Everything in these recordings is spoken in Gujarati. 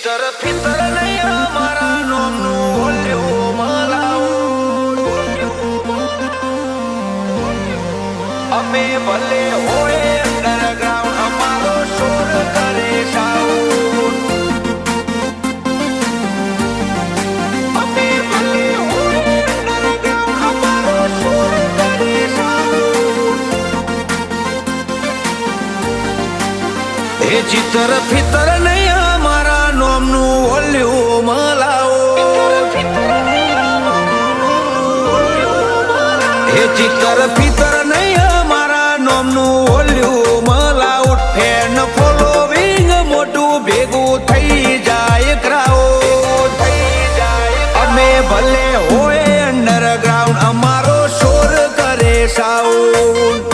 ચિત્ર ફિતર નહીં અમારા નોમનું ઓલ્યો મલાવું અમે ભલે હોય અંડરગ્રાઉન્ડ અમારો શોર કરે સાઉન્ડ અમે ભલે હોય અંડરગ્રાઉન્ડ અમારો શોર કરે સાઉન્ડ એ ચિત્ર ફિતર નહીં અમારા નોમનું ઓલ્યું મલાવો એ ચિત્ર ફિતર નહીં અમારા નોમનું ઓલ્યું મલાઉટ ફેન ફોલોવિંગ મોટું ભેગું થઈ જાય ક્રાઉડ અમે ભલે હોય અંડરગ્રાઉન્ડ અમારો શોર કરે સાઉન્ડ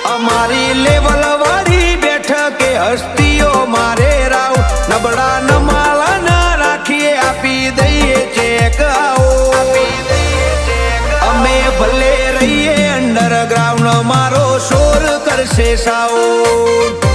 અમારી લેવલ વાળી બેઠકે હસ્તીઓ મારે રાવ નબળા નમાલા ના રાખીએ આપી દઈએ ચેક આવો અમે ભલે રહીએ અંડરગ્રાઉન્ડ મારો શોર કરશે સાઉન્ડ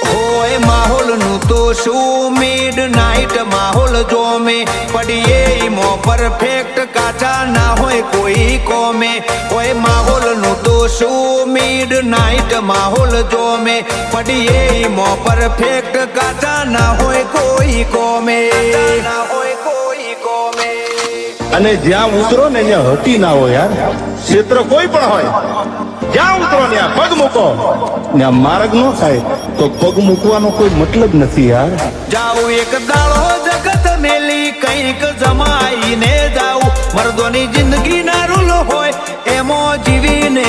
હોય માહોલ નું તો શું મિડ નાઇટ માહોલ જો મેં પડીએ ઈમો પરફેક્ટ કાચા ના હોય કોઈ કોમે હોય માહોલ નું તો શું મિડ નાઇટ માહોલ જો મેં પડીએ ઈમો પરફેક્ટ કાચા ના હોય કોઈ કોમે ના હોય કોઈ કોમે અને જ્યાં ઉતરો ને ત્યાં હટી ના હોય યાર ક્ષેત્ર કોઈ પણ હોય જ્યાં ઉતરો ત્યાં પગ મૂકો ત્યાં માર્ગ ન થાય તો પગ મૂકવાનો કોઈ મતલબ નથી યાર જાઉ એક દાડો જગત મેલી કંઈક જમાઈને જાઉ મર્દોની જિંદગી ના રૂલ હોય એમો જીવીને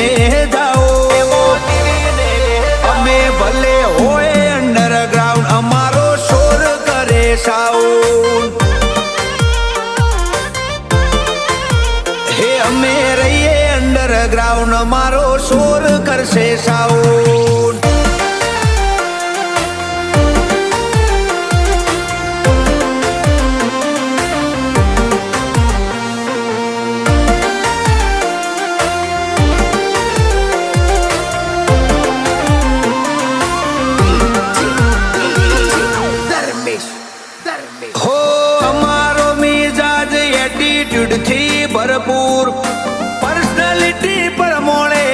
જાઓ અમે ભલે હોય અંડરગ્રાઉન્ડ અમારો શોર કરે સાઉન્ડ હે અમે રહીએ અંડરગ્રાઉન્ડ અમારો શોર કરશે સાઉન્ડ હો અમારો મિજાજ એટીટ્યુડ થી ભરપૂર પર્સનાલિટી પર મોળે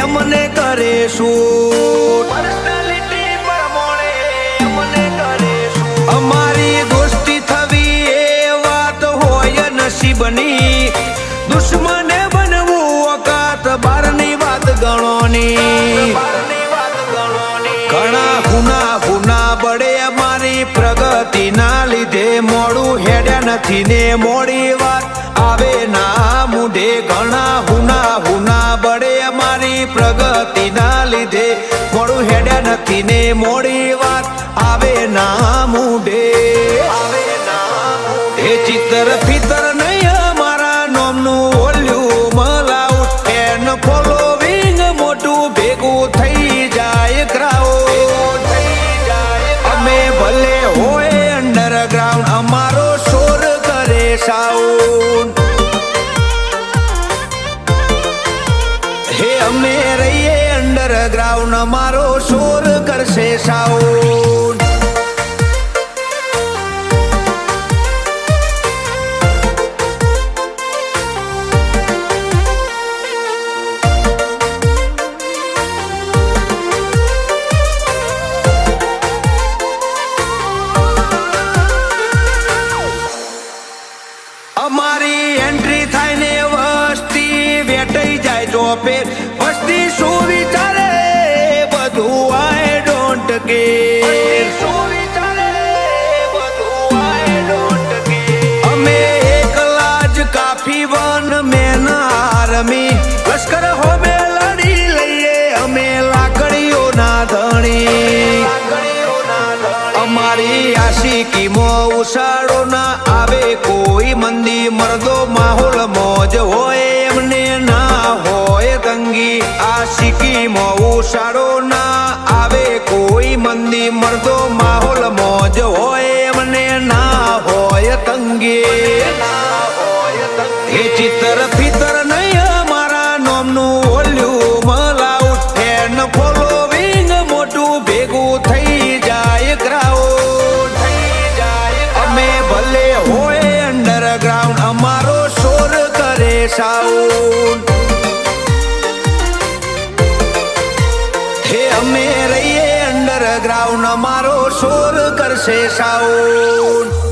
અમને કરે શું પર્સનાલિટી પર મોળે અમને કરે શું અમારી દોસ્તી થવી એ વાત હોય નસીબની દુશ્મને બનવું ઓકાત બારની વાત ગણોની ઘણા હુના બળે અમારી પ્રગતિ ના લીધે મોડું હેડ્યા નથી ને મોડી વાત આવે ના મુઢે ઘણા હુના બળે અમારી પ્રગતિ ના લીધે મોડું હેડ્યા નથી ને મોડી વાત આવે ના મુઢે એ ચિત્ર ફિતર નહીં અમારા નોમનું ઓલ્યું મલાઉટ એન ફોલોવિંગ મોટું ભેગું થઈ જાય ક્રાઉડ અમે ભલે હોય અંડરગ્રાઉન્ડ અમારો શોર કરે સાઉન્ડ હે અમે રહીએ અંડરગ્રાઉન્ડ અમારો શોર કરશે સાઉન્ડ અમારી એન્ટ્રી થાય ને વસ્તી વેટાઈ જાય ચોપે વસ્તી શું વિચારે બધું આઈ ડોન્ટ કેર અમે એકલા જ કાફી વન મેન આર્મી લશ્કર હોમે લડી લઈએ અમે લાકડીઓ ના ધણી અમારી આશિકીમાં ઉષાળો ના આવે કોઈ મંદી મર્દો માહોલ મોજ હોય એમને ના હોય તંગી આશિકીમાં ઉષાળો ના આવે કોઈ મંદી મર્દો માહોલ મોજ હોય એમને ના હોય તંગી એ ચિત્ર ફિતર નહીં અમારા નોમનું ઓલ્યું મલાઉટ સાઉન્ડ હે અમે રહીએ અંડરગ્રાઉન્ડ મારો શોર કરશે સાઉન્ડ